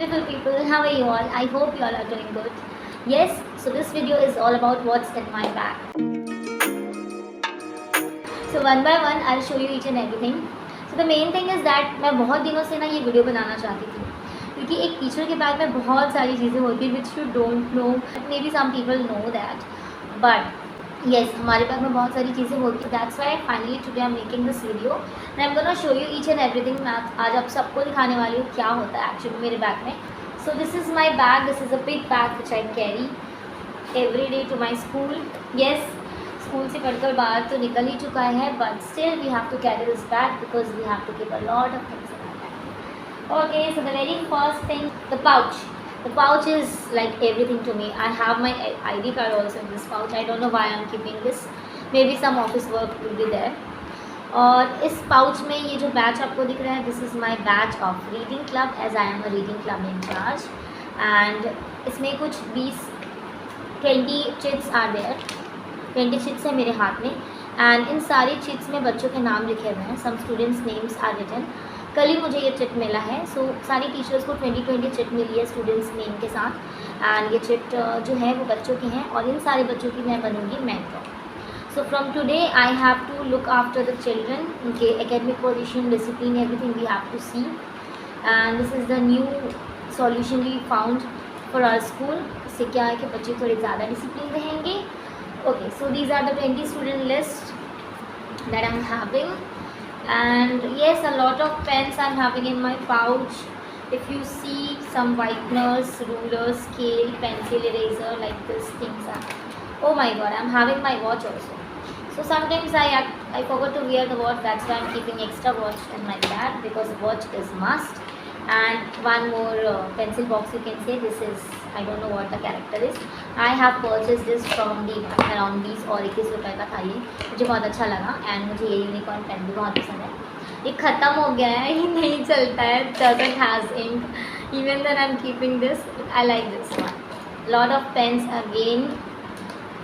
Beautiful people, how are you all? I hope you all are doing good. Yes, so this video is all about what's in my bag. So one by one I'll show you each and everything. So the main thing is that मैं बहुत दिनों से ना ये video बनाना चाहती थी, क्योंकि एक टीचर के बैग में बहुत सारी चीज़ें होती हैं which you don't know, maybe some people know that, but yes हमारे बैग में बहुत सारी चीज़ें होती हैं. That's why finally today I'm making this video and I'm gonna show you each and everything. मैं आज आप सबको दिखाने वाली हूँ क्या होता है एक्चुअली मेरे बैग में. So this is my bag. This is a big bag which I carry every day to my school. Yes, school से पढ़कर बाहर तो निकल ही चुका है, but still we have to carry this bag because we have to keep a lot of things in our bag. Okay, so the very first thing, the pouch. The pouch is like everything to me. I have my ID card also in this pouch. I don't know why I'm keeping this. Maybe some office work will be there. और इस pouch में ये जो batch आपको दिख रहा है, this is my batch of reading club as I'm a reading club in-charge. एंड इसमें कुछ 20 चिट्स आर देयर. 20 चिट्स है मेरे हाथ में एंड इन सारी चिट्स में बच्चों के नाम लिखे हुए हैं. Some students names are written. कल ही मुझे ये चिट मिला है. सो सारी टीचर्स को 20 चिट मिली है स्टूडेंट्स नेम के साथ. एंड ये चिट जो है वो बच्चों की हैं और इन सारे बच्चों की मैं बनूँगी mentor. So from today I have to look after the children. Okay, academic position, discipline, everything we have to see. And this is the new solution we found for our school. इससे क्या है कि बच्चे थोड़े ज़्यादा discipline रहेंगे. Okay, so these are the 20 student list that I'm having. And yes, a lot of pens I'm having in my pouch. If you see some whiteners, rulers, scale, pencil, eraser, like these things are. Oh my god, I'm having my watch also. So sometimes I forgot to wear the watch. That's why I'm keeping extra watch in my bag because watch is must. And one more pencil box, you can say. This is, I don't know what the character is. I have purchased this from the around 20 और 21 रुपये का था ये. मुझे बहुत अच्छा लगा and मुझे ये यूनिकॉर्न पेन भी बहुत पसंद है. ये ख़त्म हो गया है, ये नहीं चलता है. doesn't has ink. Even then I'm keeping this. I like this one. Lot of pens again.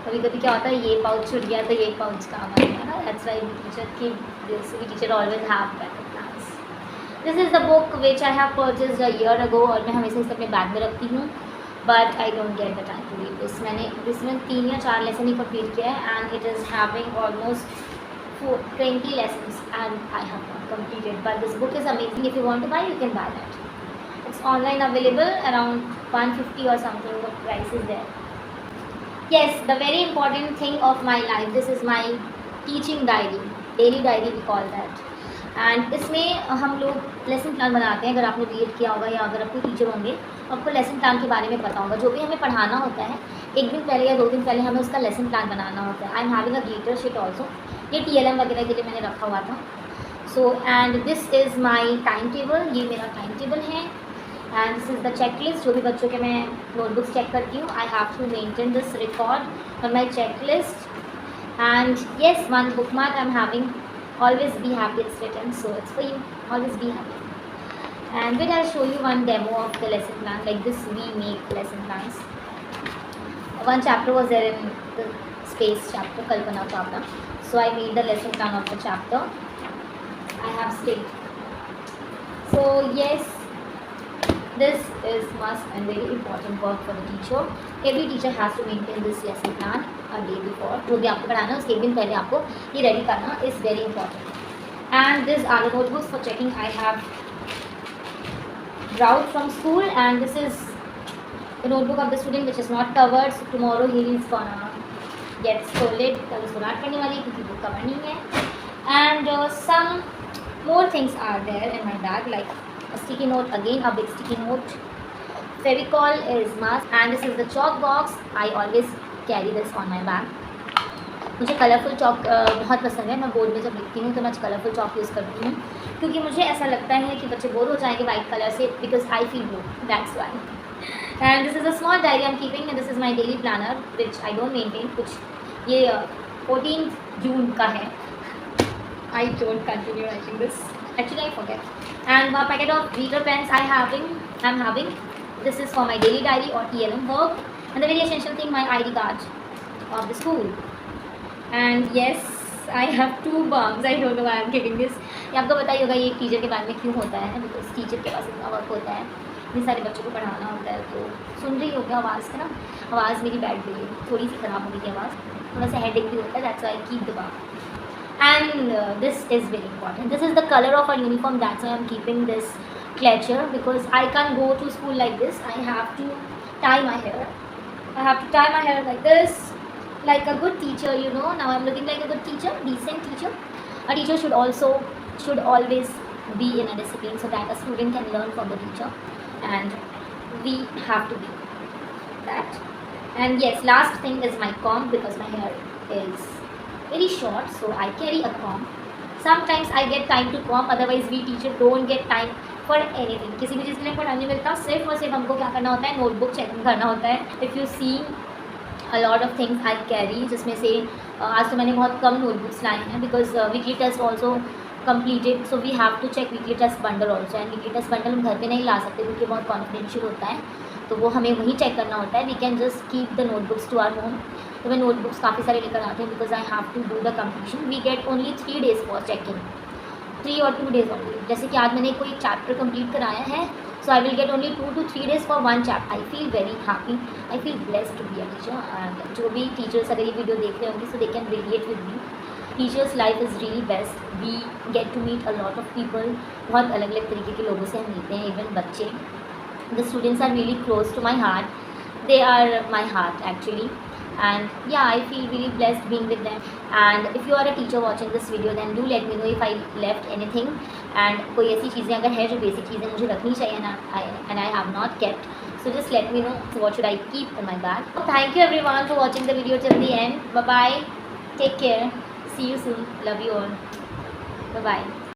कभी कभी क्या होता है ये पाउच छूट गया तो ये पाउच काम आ गया ना. दैट्स वाई टीचर की teacher always have backup plans. This is the book which I have purchased a year ago और मैं हमेशा इसे अपने बैग में रखती हूँ. But I don't get the time to read this. मैंने इसमें 3 या 4 लेसन ही कंप्लीट किया है and it is having almost 20 lessons and I have not completed. But this book is amazing. If you want to buy, you can buy that. It's online available around 150 or something. The price is there. Yes, the very important thing of my life. This is my teaching diary, daily diary we call that. And इसमें हम लोग lesson plan बनाते हैं. अगर आपने read किया होगा या अगर आप कोई टीचर होंगे आपको लेसन प्लान के बारे में पता होगा. जो भी हमें पढ़ाना होता है एक दिन पहले या 2 दिन पहले हमें उसका लेसन प्लान बनाना होता है. I'm having a glitter sheet also. ये TLM वगैरह के लिए मैंने रखा हुआ था. So and this is my time table. ये मेरा टाइम टेबल है. And this is the checklist. जो भी बच्चों के मैं नोटबुक्स चेक करती हूँ I have to maintain this record on my checklist. And yes, one bookmark I'm having. Always be happy it's written, so it's for you. Always be happy. And will I show you one demo of the lesson plan. Like this we make lesson plans. One chapter was there in the space chapter, Kalpana Chawla. So I made the lesson plan of the chapter. I have stayed. So yes, this is must and very important work for the teacher. Every teacher has to maintain this lesson plan a day before. जो भी आपको पढ़ाना है उसके एक दिन पहले आपको ये रेडी करना is very important. And these are the notebooks for checking. I have brought from school and this is the notebook of the student which is not covered. So tomorrow he is gonna get scolded. कल उसको डांट पड़ने वाली है क्योंकि book cover नहीं है. And some more things are there in my bag, like a sticky note, again a big sticky note. Fevicol is must and this is the chalk box. I always carry this on my bag. मुझे colourful chalk बहुत पसंद है. मैं board में जब लिखती हूँ तो मैं कलरफुल चॉक यूज़ करती हूँ क्योंकि मुझे ऐसा लगता है कि बच्चे बोर हो जाएंगे वाइट कलर से because I feel bore. That's why. And this is a small diary I'm keeping and this is my daily planner which I don't maintain. कुछ ये 14 जून का है. I don't continue writing this. Actually, I forget. And one packet of glitter pens I'm having. This is for my daily diary or TLM work. And the very essential thing, my ID card of the school. And yes, I have 2 bums. I don't know why I'm keeping this. ये आपको पता ही होगा ये teacher के बारे में क्यों होता है. बिकॉज टीचर के पास इतना वर्क होता है. इतने सारे बच्चों को पढ़ाना होता है। तो सुन रही हो क्या आवाज़ का ना, आवाज़ मेरी बैठ गई है, थोड़ी सी ख़राब हो गई थी आवाज़, थोड़ा सा हेडेक भी होता है, that's why I keep the bar. And this is very important. This is the color of our uniform, that's why I'm keeping this clutcher, because I can't go to school like this. I have to tie my hair. I have to tie my hair like this, like a good teacher, you know. Now I'm looking like a good teacher, decent teacher. A teacher should always be in a discipline so that a student can learn from the teacher, and we have to be that. And yes, last thing is my comb, because my hair is very short, so I carry a comb. Sometimes I get time to comb, otherwise we teacher don't get time for anything. किसी भी चीज़ के लिए पढ़ा नहीं मिलता, सिर्फ और सिर्फ हमको क्या करना होता है, नोटबुक चेकिंग करना होता है। If you see a lot of things I carry, जिसमें से आज तो मैंने बहुत कम नोटबुक्स लाए हैं, because weekly test also completed, so we have to check weekly test bundle also, and weekly test bundle हम घर पे नहीं ला सकते क्योंकि बहुत कॉन्फिडेंशियल होता है, तो वो हमें वहीं चेक करना होता है। We can just keep the notebooks to our home. तो मैं नोटबुक्स काफ़ी सारे लेकर आती हूँ, because I have to do the completion. We get only 3 days for checking, 3 or 2 days only. जैसे कि आज मैंने कोई चैप्टर कंप्लीट कराया है, so I will get only 2 to 3 days for 1 chapter। I feel very happy, I feel blessed to be a teacher. And जो भी teachers अगर ये वीडियो देख रहे होंगे, so they can relate with me. Teachers life is really best, we get to meet a lot of people. बहुत अलग अलग तरीके के लोगों से हम मिलते हैं, इवन बच्चे। The students are really close to my heart. They are my heart actually, and yeah, I feel really blessed being with them. And if you are a teacher watching this video, then do let me know if I left anything, and कोई ऐसी चीज़ें अगर है जो basic चीज़ें मुझे रखनी चाहिए ना, and I have not kept, so just let me know. So what should I keep in my bag? Thank you everyone for watching the video till the end. Bye bye, take care, see you soon, love you all, bye bye.